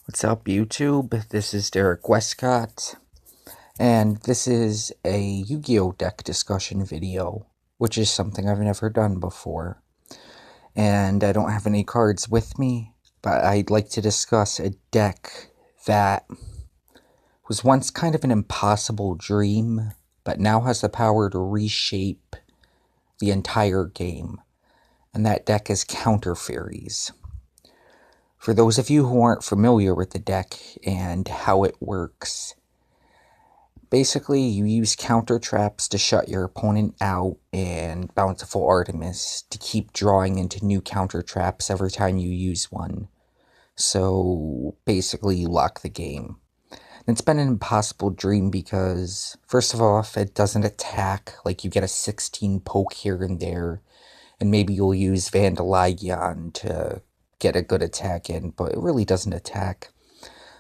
What's up, YouTube? This is Derek Westcott, and this is a Yu-Gi-Oh! Deck discussion video, which is something I've never done before. And I don't have any cards with me, but I'd like to discuss a deck that was once kind of an impossible dream, but now has the power to reshape the entire game. And that deck is Counter Fairies. For those of you who aren't familiar with the deck and how it works, basically you use counter traps to shut your opponent out and Bountiful Artemis to keep drawing into new counter traps every time you use one. So basically you lock the game. And it's been an impossible dream because, first of all, it doesn't attack, like you get a 16 poke here and there, and maybe you'll use Vandalion to get a good attack in, but it really doesn't attack.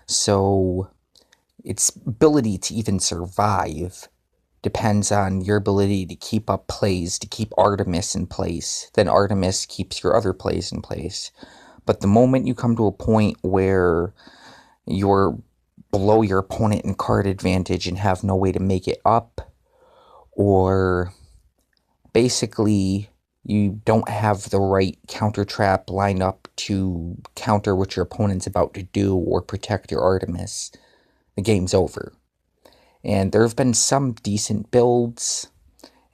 So its ability to even survive depends on your ability to keep up plays, to keep Artemis in place. Then Artemis keeps your other plays in place. But the moment you come to a point where you're below your opponent in card advantage and have no way to make it up, or basically you don't have the right counter trap lineup to counter what your opponent's about to do or protect your Artemis, the game's over. And there have been some decent builds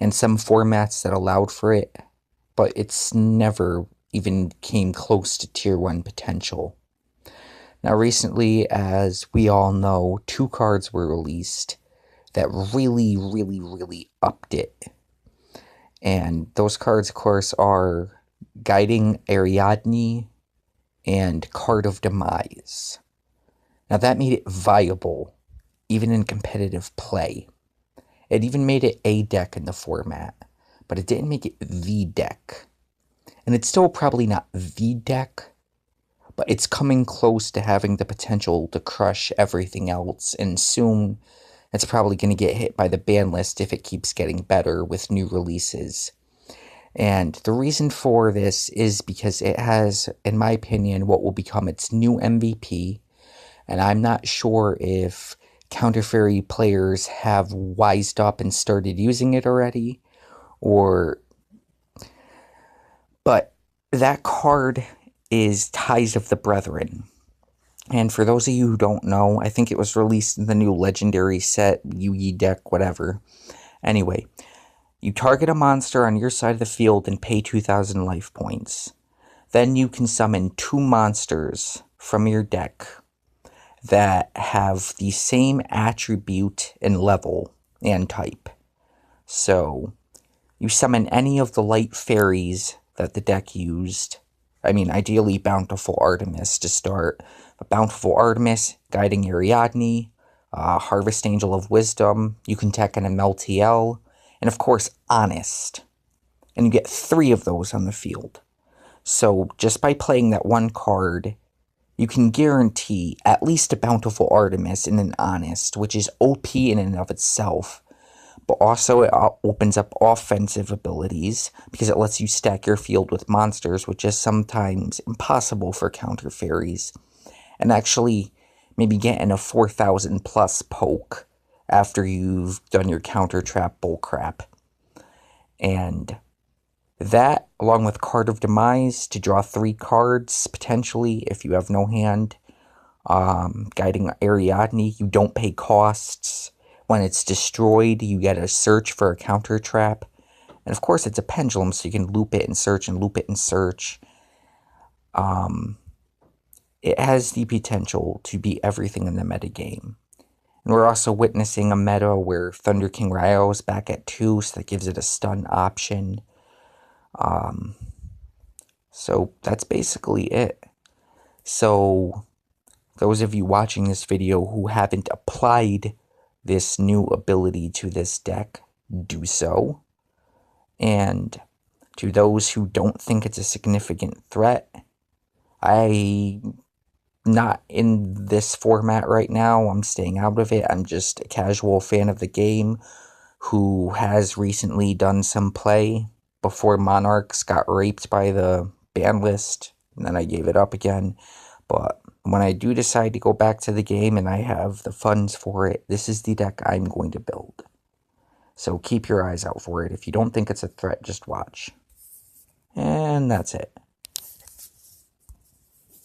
and some formats that allowed for it, but it's never even came close to tier 1 potential. Now recently, as we all know, 2 cards were released that really upped it. And those cards, of course, are Guiding Ariadne and Card of Demise. Now that made it viable, even in competitive play. It even made it a deck in the format, but it didn't make it the deck. And it's still probably not the deck, but it's coming close to having the potential to crush everything else, and soon it's probably going to get hit by the ban list if it keeps getting better with new releases. And the reason for this is because it has, in my opinion, what will become its new MVP. And I'm not sure if Counter Fairy players have wised up and started using it already, but that card is Ties of the Brethren. And for those of you who don't know, I think it was released in the new Legendary set, Yu-Gi deck, whatever. Anyway, you target a monster on your side of the field and pay 2,000 life points. Then you can summon 2 monsters from your deck that have the same attribute and level and type. So, you summon any of the light fairies that the deck used. I mean, ideally Bountiful Artemis to start. But Bountiful Artemis, Guiding Ariadne, Harvest Angel of Wisdom, you can tech an MLTL, and of course, Honest. And you get 3 of those on the field. So, just by playing that one card, you can guarantee at least a Bountiful Artemis and an Honest, which is OP in and of itself. But also it opens up offensive abilities, because it lets you stack your field with monsters, which is sometimes impossible for Counter Fairies. And actually, maybe getting a 4,000 plus poke after you've done your counter trap bullcrap. And that, along with Card of Demise, to draw 3 cards, potentially, if you have no hand. Guiding Ariadne, you don't pay costs. When it's destroyed, you get a search for a counter trap. And of course, it's a pendulum, so you can loop it and search and loop it and search. It has the potential to be everything in the metagame. And we're also witnessing a meta where Thunder King Ryo is back at 2, so that gives it a stun option. So that's basically it. So those of you watching this video who haven't applied this new ability to this deck, do so. And to those who don't think it's a significant threat, I'm not in this format right now. I'm staying out of it. I'm just a casual fan of the game who has recently done some play before Monarchs got raped by the ban list, and then I gave it up again. But when I do decide to go back to the game and I have the funds for it, this is the deck I'm going to build. So keep your eyes out for it. If you don't think it's a threat, just watch. And that's it.